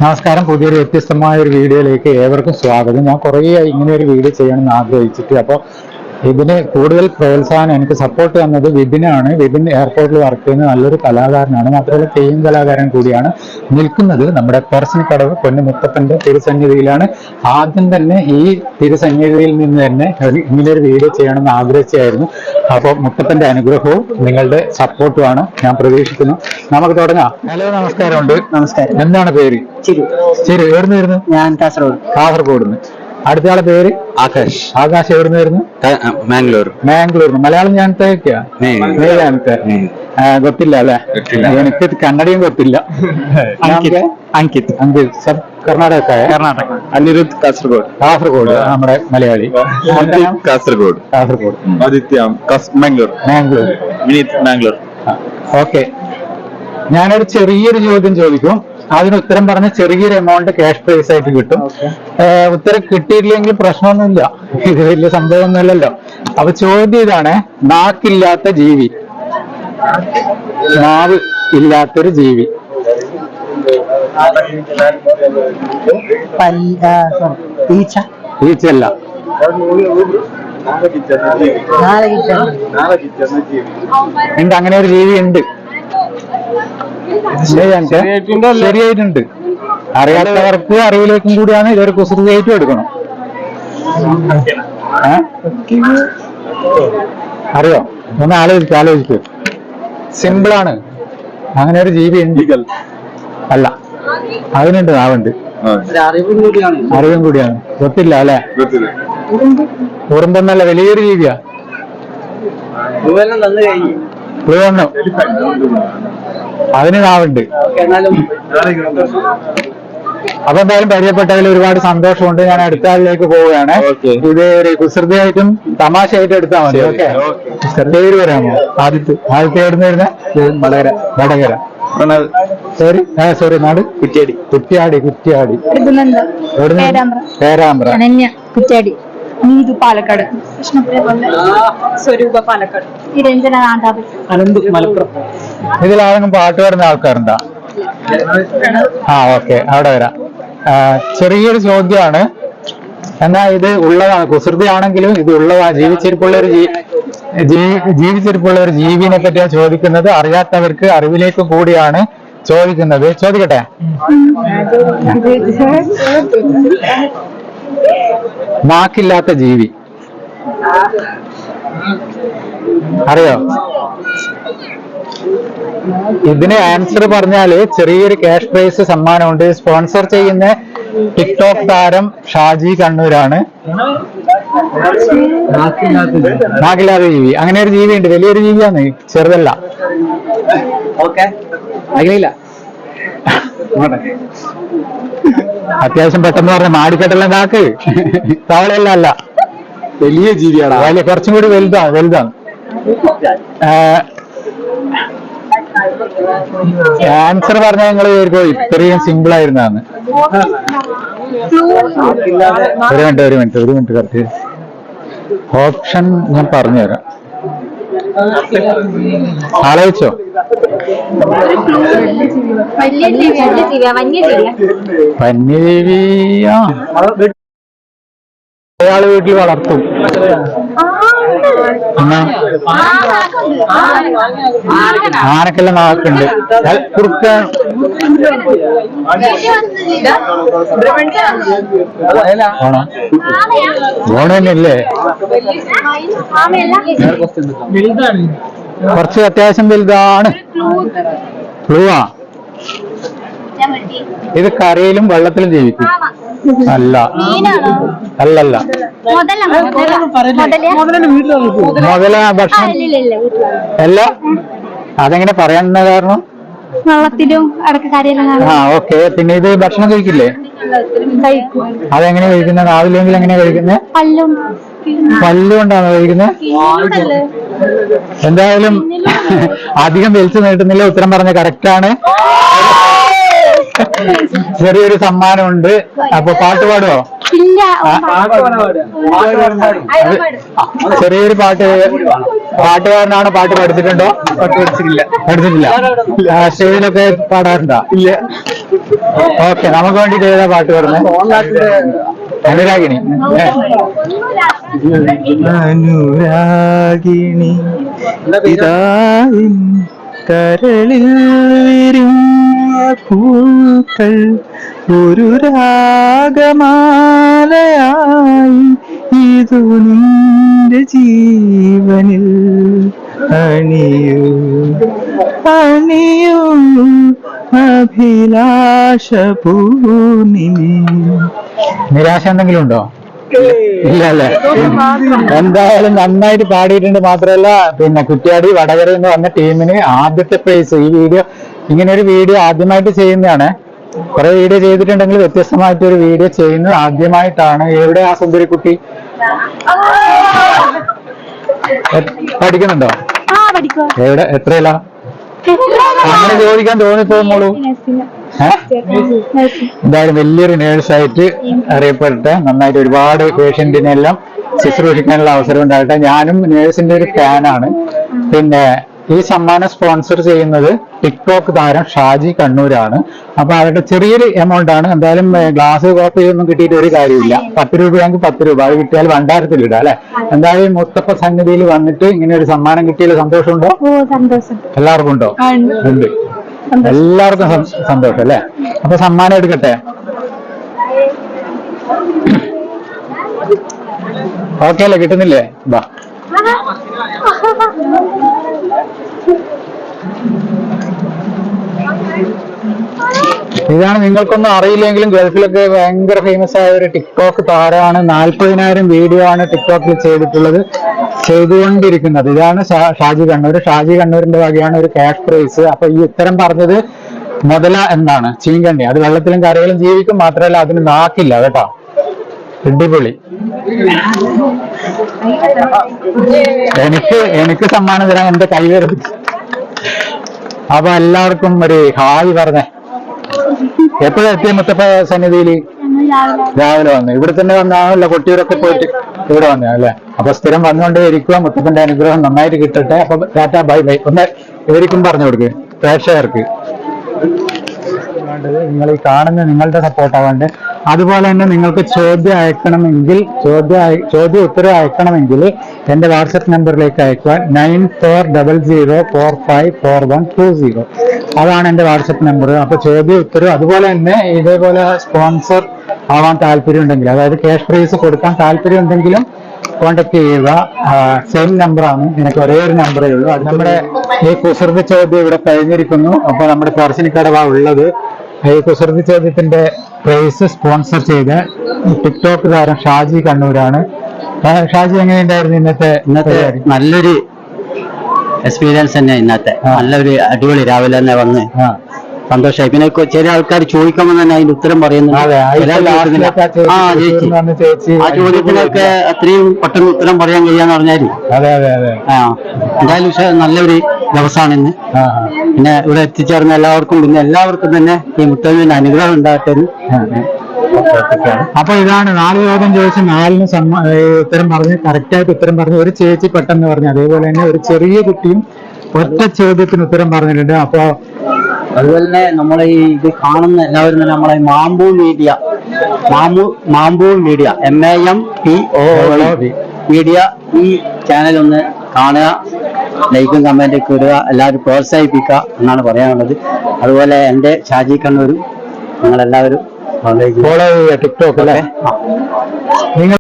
നമസ്കാരം. പുതിയൊരു വ്യത്യസ്തമായ ഒരു വീഡിയോയിലേക്ക് ഏവർക്കും സ്വാഗതം. ഞാൻ കുറേയായി ഇങ്ങനെ ഒരു വീഡിയോ ചെയ്യണമെന്ന് ആഗ്രഹിച്ചിട്ട്, അപ്പോൾ ഇതിന് കൂടുതൽ പ്രോത്സാഹനം എനിക്ക് സപ്പോർട്ട് തന്നത് വിപിനാണ്. വിപിൻ എയർപോർട്ടിൽ വർക്ക് ചെയ്യുന്ന നല്ലൊരു കലാകാരനാണ്, മാത്രമല്ല തെയ്യം കലാകാരൻ കൂടിയാണ്. നിൽക്കുന്നത് നമ്മുടെ പറശ്ശിനിക്കടവ് പൊന്നുമുത്തപ്പന്റെ തിരുസന്നിധിയിലാണ്. ആദ്യം തന്നെ ഈ തിരുസന്നിധിയിൽ നിന്ന് തന്നെ ഇങ്ങനെയൊരു വീഡിയോ ചെയ്യണമെന്ന് ആഗ്രഹിച്ചായിരുന്നു. അപ്പോൾ മുത്തപ്പന്റെ അനുഗ്രഹവും നിങ്ങളുടെ സപ്പോർട്ടുമാണ് ഞാൻ പ്രതീക്ഷിക്കുന്നു. നമുക്ക് തുടങ്ങാം. ഹലോ, നമസ്കാരമുണ്ട്. നമസ്കാരം. എന്താണ് പേര്? ചിരു. എവിടുന്ന് വരുന്നു? ഞാൻ കാസർഗോഡ്. അടുത്ത ആളെ പേര് ആകാശ്. എവിടുന്ന് വരുന്നു? മാംഗ്ലൂർ. മലയാളം ഞാൻ ಗೊತ್ತಿಲ್ಲ ಅಲ್ಲ, എനിക്ക് കന്നഡയും ಗೊತ್ತಿಲ್ಲ. അങ്കിത് സബ് കർണാടക. അനിരുദ്ധ് കാസർഗോഡ് നമ്മുടെ മലയാളി. കാസർഗോഡ്. ആദിത്യ മാംഗ്ലൂർ. വിനീത് മാംഗ്ലൂർ. ഓക്കെ, ഞാനൊരു ചെറിയൊരു ചോദ്യം ചോദിക്കും. അതിന് ഉത്തരം പറഞ്ഞ ചെറിയൊരു എമൗണ്ട് ക്യാഷ് പ്രൈസ് ആയിട്ട് കിട്ടും. ഉത്തരം കിട്ടിയിട്ടില്ലെങ്കിൽ പ്രശ്നമൊന്നുമില്ല, ഇത് വലിയ സംഭവമൊന്നുമില്ലല്ലോ. അപ്പൊ ചോദ്യം ഇതാണ്: നാക്കില്ലാത്ത ജീവി, നാവ് ഇല്ലാത്തൊരു ജീവി. ഈച്ചല്ല. ഉണ്ട്, അങ്ങനെ ഒരു ജീവി ഉണ്ട്. ശരിയായിട്ടുണ്ട്. അറിയാത്തവർക്ക് അറിവിലേക്കും കൂടിയാണ് ഇതൊരു കുസൃതിയായിട്ടും എടുക്കണം. അറിയോ? ഒന്ന് ആലോചിക്കും. സിമ്പിളാണ്. അങ്ങനെ ഒരു ജീവി ഉണ്ട്. അല്ല, അതിനുണ്ട്, നാവുണ്ട്. അറിവും കൂടിയാണ്. ಗೊತ್ತಿಲ್ಲ അല്ലെ? ഉറുമ്പൊന്നല്ല, വലിയൊരു ജീവിയാ. അതിന് നാവുണ്ട്. അപ്പൊ എന്തായാലും പരിചയപ്പെട്ടതിൽ ഒരുപാട് സന്തോഷമുണ്ട്. ഞാൻ അടുത്ത ആളിലേക്ക് പോവുകയാണ്. ഇത് ഒരു കുസൃതിയായിട്ടും തമാശയായിട്ടും എടുത്താൽ മതി. ഓക്കെ, പേര് പറയാമോ? ആദ്യത്തെ എവിടുന്ന് വരുന്ന? വടകര. സോറി, നാട്? കുറ്റ്യാടി. പേരാമ്പ്ര. നീതു പാലക്കാട്. സ്വരൂപ പാലക്കാട്. നിരഞ്ജന അനന്ത് മലപ്പുറം. ഇതിലാരെങ്കിലും പാട്ട് പാടുന്ന ആൾക്കാരുണ്ടോ? ഓക്കെ, അവിടെ വരാം. ചെറിയൊരു ചോദ്യമാണ്, എന്നാ ഇത് ഉള്ളതാണ്. കുസൃതി ആണെങ്കിലും ഇത് ഉള്ളതാണ്. ജീവിച്ചിരിപ്പുള്ള ഒരു ജീവിനെ പറ്റിയാണ് ചോദിക്കുന്നത്. അറിയാത്തവർക്ക് അറിവിലേക്ക് കൂടിയാണ് ചോദിക്കുന്നത്. ചോദിക്കട്ടെ? നാക്കില്ലാത്ത ജീവി അറിയോ? ഇതിന് ആൻസർ പറഞ്ഞാല് ചെറിയൊരു ക്യാഷ് പ്രൈസ് സമ്മാനമുണ്ട്. സ്പോൺസർ ചെയ്യുന്ന ടിക്ടോക്ക് താരം ഷാജി കണ്ണൂരാണ്. നാക്കില്ലാത്ത ജീവി, അങ്ങനെ ഒരു ജീവി ഉണ്ട്. വലിയൊരു ജീവിയാണ്, ചെറുതല്ല. അത്യാവശ്യം പെട്ടെന്ന് പറഞ്ഞ മാടിക്കെട്ടല്ല നാക്ക്. തവളയല്ല, അല്ല, വലിയ ജീവിയാണ്. വലിയ, കുറച്ചും കൂടി വലുതാണ്. ആൻസർ പറഞ്ഞാൽ നിങ്ങൾ ഇത്രയും സിമ്പിൾ ആയിരുന്നാണ്. ഒരു മിനിറ്റ് കറക്റ്റ് ഓപ്ഷൻ ഞാൻ പറഞ്ഞുതരാം. ആലോചിച്ചോ? വന്യജീവിയാ, അയാള് വീട്ടിൽ വളർത്തും. ആനക്കെല്ലാം നാക്കുണ്ട്. കുറുക്ക ഓണം തന്നെയല്ലേ? കുറച്ച് അത്യാവശ്യം വലുതാണ്. ഫ്ലൂവാ. ഇത് കരയിലും വെള്ളത്തിലും ജീവിക്കും. അല്ലല്ല. മുതല ഭക്ഷണം അല്ല. അതെങ്ങനെ പറയാനുള്ള കാരണം? വെള്ളത്തിലും ഓക്കെ. പിന്നെ ഇത് ഭക്ഷണം കഴിക്കില്ലേ? അതെങ്ങനെ കഴിക്കുന്നത്? നാവില്ലെങ്കിൽ എങ്ങനെയാ കഴിക്കുന്നത്? പല്ലുകൊണ്ടാണോ കഴിക്കുന്നത്? എന്തായാലും അധികം വലിച്ചു നീട്ടുന്നില്ല. ഉത്തരം പറഞ്ഞ കറക്റ്റ് ആണ്. ചെറിയൊരു സമ്മാനമുണ്ട്. അപ്പൊ പാട്ട് പാടുവോ? ഇല്ല ചെറിയൊരു പാട്ടുകാരനാണ്. പാട്ട് പഠിച്ചിട്ടുണ്ടോ? പഠിച്ചിട്ടില്ല. സ്റ്റേജിലൊക്കെ പാടാറുണ്ടോ? ഇല്ല. ഓക്കെ, നമുക്ക് വേണ്ടി ഏതാ പാട്ട് പാടുന്നത്? അനുരാഗിണി. അനുരാഗിണി കരളിൽ വിരിഞ്ഞ പൂക്കൾ ഒരു രാഗമാലയായി ഇതു നിന്റെ ജീവനിൽ അണിയൂ അണിയൂ അഭിലാഷ പൂർണിമേ. നിരാശ എന്തെങ്കിലും ഉണ്ടോ? ഇല്ല അല്ലേ? എന്തായാലും നന്നായിട്ട് പാടിയിട്ടുണ്ട്. മാത്രമല്ല പിന്നെ കുറ്റ്യാടി വടകര എന്ന് പറഞ്ഞ ടീമിന് ആദ്യത്തെ പ്രൈസ്. ഈ വീഡിയോ, ഇങ്ങനെ ഒരു വീഡിയോ ആദ്യമായിട്ട് ചെയ്യുന്നതാണ്. കുറെ വീഡിയോ ചെയ്തിട്ടുണ്ടെങ്കിൽ വ്യത്യസ്തമായിട്ട് ഒരു വീഡിയോ ചെയ്യുന്നത് ആദ്യമായിട്ടാണ്. എവിടെ ആ സുന്ദരിക്കുട്ടി? പഠിക്കുന്നുണ്ടോ? എവിടെ? എത്രയിലാ? അങ്ങനെ ചോദിക്കാൻ തോന്നിപ്പോകുന്നുള്ളൂ. എന്തായാലും വലിയൊരു നേഴ്സായിട്ട് അറിയപ്പെട്ട് നന്നായിട്ട് ഒരുപാട് പേഷ്യന്റിനെല്ലാം ശുശ്രൂഷിക്കാനുള്ള അവസരം ഉണ്ടാകട്ടെ. ഞാനും നേഴ്സിന്റെ ഒരു ഫാനാണ്. പിന്നെ ഈ സമ്മാനം സ്പോൺസർ ചെയ്യുന്നത് ടിക്ടോക്ക് താരം ഷാജി കണ്ണൂരാണ്. അപ്പൊ അവരുടെ ചെറിയൊരു എമൗണ്ട് ആണ്. എന്തായാലും ഗ്ലാസ് കോപ്പി ഒന്നും കിട്ടിയിട്ട് ഒരു കാര്യമില്ല. 10 രൂപയാണെങ്കിൽ 10 രൂപ, അത് കിട്ടിയാൽ ഭണ്ഡാരത്തിൽ ഇടാം അല്ലെ. എന്തായാലും മുത്തപ്പ സന്നിധിയിൽ വന്നിട്ട് ഇങ്ങനെ ഒരു സമ്മാനം കിട്ടിയതിൽ സന്തോഷമുണ്ടോ? എല്ലാവർക്കും ഉണ്ടോ? ഉണ്ട്. എല്ലാവർക്കും സന്തോഷം അല്ലെ. അപ്പൊ സമ്മാനം എടുക്കട്ടെ. ഓക്കെ അല്ലേ? കിട്ടുന്നില്ലേ? ബാ. ഇതാണ്, നിങ്ങൾക്കൊന്നും അറിയില്ലെങ്കിലും ഗൾഫിലൊക്കെ ഭയങ്കര ഫേമസ് ആയ ഒരു ടിക്ടോക്ക് താരമാണ്. 40,000 വീഡിയോ ആണ് ടിക്ടോക്കിൽ ചെയ്തുകൊണ്ടിരിക്കുന്നത്. ഇതാണ് ഷാജി കണ്ണൂർ. ഷാജി കണ്ണൂരിന്റെ വകയാണ് ഒരു ക്യാഷ് പ്രൈസ്. അപ്പൊ ഈ ഉത്തരം പറഞ്ഞത് മുതല എന്നാണ്. ചീങ്കണ്ണി. അത് വെള്ളത്തിലും കരയിലും ജീവിക്കും. മാത്രമല്ല അതിന് നാക്കില്ല കേട്ടോ. അടിപൊളി. എനിക്ക് സമ്മാനം തരാൻ എന്റെ കൈവരും. അപ്പൊ എല്ലാവർക്കും ഒരു ഹായ് പറഞ്ഞേ. എപ്പോഴും എത്തിയ മുത്തപ്പ സന്നിധിയിൽ? രാവിലെ വന്നു. ഇവിടെ തന്നെ വന്നാണല്ലോ. കൊട്ടിയൂരൊക്കെ പോയിട്ട് ഇവിടെ വന്നേ അല്ലെ. അപ്പൊ സ്ഥിരം വന്നുകൊണ്ടേ ഇരിക്കുക. മുത്തപ്പന്റെ അനുഗ്രഹം നന്നായിട്ട് കിട്ടട്ടെ. അപ്പൊ ടാറ്റാ ബൈ ബൈ. ഒന്ന് ഇവർക്കും പറഞ്ഞു കൊടുക്ക്, പ്രേക്ഷകർക്ക്. വേണ്ടത് നിങ്ങൾ ഈ കാണുന്ന നിങ്ങളുടെ സപ്പോർട്ടാണ് വേണ്ടത്. അതുപോലെ തന്നെ നിങ്ങൾക്ക് ചോദ്യ ഉത്തരം അയക്കണമെങ്കിൽ എന്റെ വാട്സപ്പ് നമ്പറിലേക്ക് അയക്കുവാൻ 9400454120. അതാണ് എന്റെ വാട്സപ്പ് നമ്പർ. അപ്പൊ ചോദ്യ ഉത്തരം, അതുപോലെ തന്നെ ഇതേപോലെ സ്പോൺസർ ആവാൻ താല്പര്യം ഉണ്ടെങ്കിൽ, അതായത് ക്യാഷ് പ്രൈസ് കൊടുക്കാൻ താല്പര്യം ഉണ്ടെങ്കിലും കോണ്ടാക്ട് ചെയ്യുക. സെയിം നമ്പറാണ്. എനിക്ക് ഒരേ ഒരു നമ്പറേ ഉള്ളൂ. അത് നമ്മുടെ ഈ കുസൃതി ചോദ്യം ഇവിടെ കഴിഞ്ഞിരിക്കുന്നു. അപ്പൊ നമ്മുടെ പറശ്ശിനിക്കടവാ ഉള്ളത്. ഈ കുസൃതി ചോദ്യത്തിന്റെ പ്രൈസ് സ്പോൺസർ ചെയ്ത ടിക്ടോക്ക് താരം ഷാജി കണ്ണൂരാണ്. ഷാജി, എങ്ങനെയുണ്ടായിരുന്നു ഇന്നത്തെ? നല്ലൊരു എക്സ്പീരിയൻസ് തന്നെ ഇന്നത്തെ. നല്ലൊരു അടിപൊളി. രാവിലെ തന്നെ വന്ന് സന്തോഷമായി. പിന്നെ ചില ആൾക്കാർ ചോദിക്കുമ്പോൾ തന്നെ അതിന്റെ ഉത്തരം പറയുന്നു. ആ ചോദ്യത്തിനൊക്കെ അത്രയും പെട്ടെന്ന് ഉത്തരം പറയാൻ കഴിയാന്ന് പറഞ്ഞാല് എന്തായാലും നല്ലൊരു ദിവസമാണ് ഇന്ന്. പിന്നെ ഇവിടെ എത്തിച്ചേർന്ന എല്ലാവർക്കും, പിന്നെ എല്ലാവർക്കും തന്നെ ഈ മുത്തപ്പന്റെ അനുഗ്രഹം ഉണ്ടാകട്ടെ. അപ്പൊ ഇതാണ് 4 ചോദ്യം ചോദിച്ച് 4ന് ഉത്തരം പറഞ്ഞ് കറക്റ്റായിട്ട് ഉത്തരം പറഞ്ഞ് ഒരു ചേച്ചി പെട്ടെന്ന് പറഞ്ഞു. അതേപോലെ തന്നെ ഒരു ചെറിയ കുട്ടിയും ഒറ്റ ചോദ്യത്തിന് ഉത്തരം പറഞ്ഞിട്ടുണ്ട്. അപ്പൊ അതുപോലെ തന്നെ നമ്മളെ ഈ ഇത് കാണുന്ന എല്ലാവരും തന്നെ നമ്മളെ മാമ്പൂ മീഡിയ MAMPO മീഡിയ ഈ ചാനൽ ഒന്ന് കാണുക, ലൈക്കും കമന്റും ഒക്കെ ഇടുക, എല്ലാവരും പ്രോത്സാഹിപ്പിക്കുക എന്നാണ് പറയാനുള്ളത്. അതുപോലെ എന്റെ ഷാജി കണ്ണൂരും നിങ്ങളെല്ലാവരും ഫോളോ ചെയ്യുക ടിക്ടോക്ക് അല്ലേ. നിങ്ങൾ